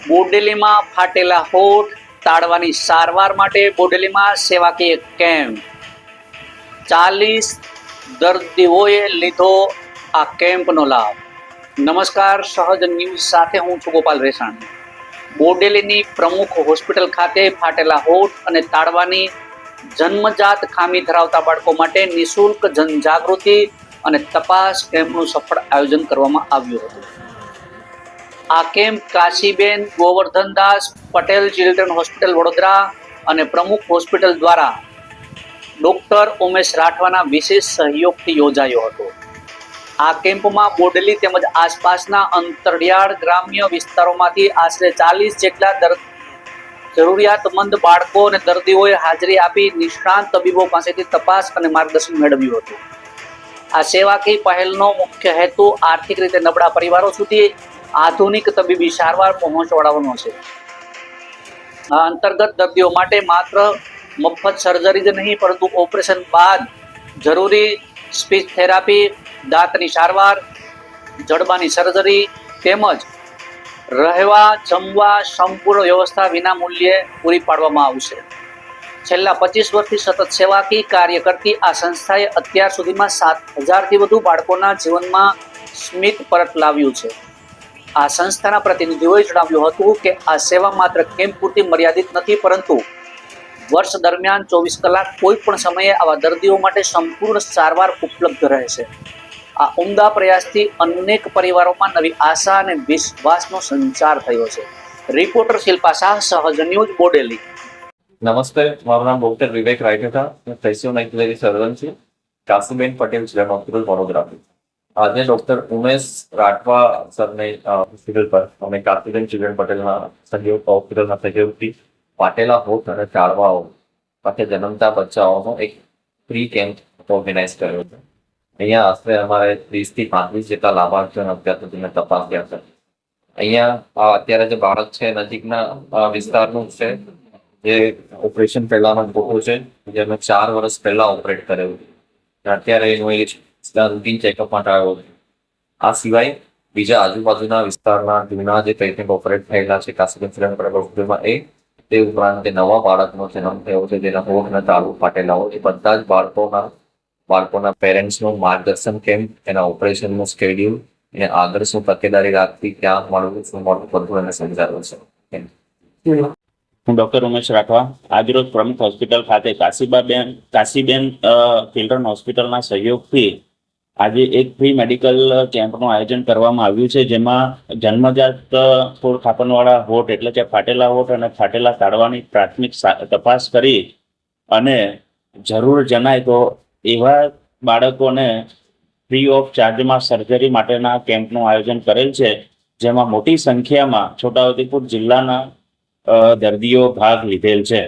બોડેલીમાં ફાટેલા હોઠ તાળવાની સારવાર માટે બોડેલીમાં સેવાકીય કેમ્પ 40 દર્દીઓએ લીધો આ કેમ્પનો લાભ। નમસ્કાર, સહજ ન્યૂઝ સાથે હું છું ગોપાલ રેસાણી। બોડેલીની પ્રમુખ હોસ્પિટલ ખાતે ફાટેલા હોઠ અને તાળવાની જન્મજાત ખામી ધરાવતા બાળકો માટે નિઃશુલ્ક જનજાગૃતિ અને તપાસ કેમ્પનું સફળ આયોજન કરવામાં આવ્યું હતું। આ camp Kashiben Govardhandas Patel children hospital Vadodara અને પ્રમુખ હોસ્પિટલ દ્વારા ડોક્ટર ઉમેશ રાઠવાના વિશેષ સહયોગથી યોજાયો હતો। આ કેમ્પમાં બોડેલી તેમજ આસપાસના અંતરિયાળ ગ્રામ્ય વિસ્તારોમાંથી આશરે 40 જેટલા જરૂરિયાતમંદ બાળકો અને દર્દીઓએ હાજરી આપી નિષ્ણાંત તબીબો પાસેથી તપાસ અને માર્ગદર્શન મેળવ્યું હતું। આ સેવાકીય પહેલનો મુખ્ય હેતુ આર્થિક રીતે નબળા પરિવારો સુધી આધુનિક તબીબી સારવાર પહોંચાડવાનો છે। આ અંતર્ગત દર્દીઓ માટે માત્ર મફત સર્જરી જ નહીં પરંતુ ઓપરેશન બાદ જરૂરી સ્પીચ થેરાપી, દાંતની સારવાર, જડબાની સર્જરી તેમજ રહેવા જમવા સંપૂર્ણ વ્યવસ્થા વિના મૂલ્યે પૂરી પાડવામાં આવશે। છેલ્લા 25 વર્ષથી સતત સેવાકીય કાર્ય કરતી આ સંસ્થાએ અત્યાર સુધીમાં 7,000થી વધુ બાળકોના જીવનમાં સ્મિત પરત લાવ્યું છે। આ સંસ્થાના પ્રતિનિધિઓએ જણાવ્યું હતું કે આ સેવા માત્ર કેમ્પ પૂરતી મર્યાદિત નથી પરંતુ વર્ષ દરમિયાન 24 કલાક કોઈ પણ સમયે આવા દર્દીઓ માટે સંપૂર્ણ સારવાર ઉપલબ્ધ રહેશે। આ ઉમદા પ્રયાસથી અનેક પરિવારોમાં નવી આશા અને વિશ્વાસનો સંચાર થયો છે। રિપોર્ટર શિલ્પા શાહ, સહજ ન્યૂઝ, બોડેલી। નમસ્તે, મારું નામ ડોક્ટર વિવેક રાયઠા, હું ફેસિયોનેક્ટરી સર્જન છું, કાશીબેન પટેલ ચિલ્ડ્રન હોસ્પિટલ વડોદરા। આજે ડોક્ટર ઉમેશ રાઠવા સરની હોસ્પિટલ પર અમે કાશીબેન ચિલ્ડ્રન પટેલના હોસ્પિટલના સહયોગથી ફાટેલા હોઠ અને તાળવાઓ સાથે જન્મતા બચ્ચાઓનો એક ફ્રી કેમ્પ ઓર્ગેનાઇઝ કર્યો છે। અહીંયા આશરે અમારે 30થી 35 જેટલા લાભાર્થીઓને અત્યાર સુધી મેં તપાસ્યા છે। અહીંયા અત્યારે જે બાળક છે નજીકના વિસ્તારનું છે, જે ઓપરેશન પહેલાનો ફોટો છે, જે મેં 4 વર્ષ પહેલા ઓપરેટ કરેલું, અત્યારે એનું એ રૂટીન ચેકઅપ માટે આવ્યો છે। આ સિવાય બીજા આજુબાજુના વિસ્તારના જૂના જે પેશન્ટ ઓપરેટ થયેલા છે કાશીબેન ચિલ્ડ્રન હોસ્પિટલમાં તે ઉપરાંત જે નવા બાળકનો જન્મ થયો છે જેના હોઠ અને તાળું ફાટેલા હોય એ બધા જ બાળકોના પેરેન્ટ્સનું માર્ગદર્શન કેમ્પ, એના ઓપરેશનનું સ્કેડ્યુલ, એને આગળ શું તકેદારી રાખવી, ક્યાં મળવું, શું મળવું, બધું એને સમજાવ્યું છે। હું ડોક્ટર ઉમેશ રાઠવા આજરોજ પ્રમુખ હોસ્પિટલ ખાતે કાશીબેન ચિલ્ડ્રન હોસ્પિટલના સહયોગથી આજે એક ફ્રી મેડિકલ કેમ્પનું આયોજન કરવામાં આવ્યું છે, જેમાં જન્મજાત ફૂડ ખાપણવાળા હોઠ એટલે કે ફાટેલા હોઠ અને ફાટેલા તાળવાની પ્રાથમિક તપાસ કરી અને જરૂર જણાય તો એવા બાળકોને ફ્રી ઓફ ચાર્જમાં સર્જરી માટેના કેમ્પનું આયોજન કરેલ છે, જેમાં મોટી સંખ્યામાં છોટાઉદેપુર જિલ્લાના દર્દીઓ ભાગ લીધેલ છે।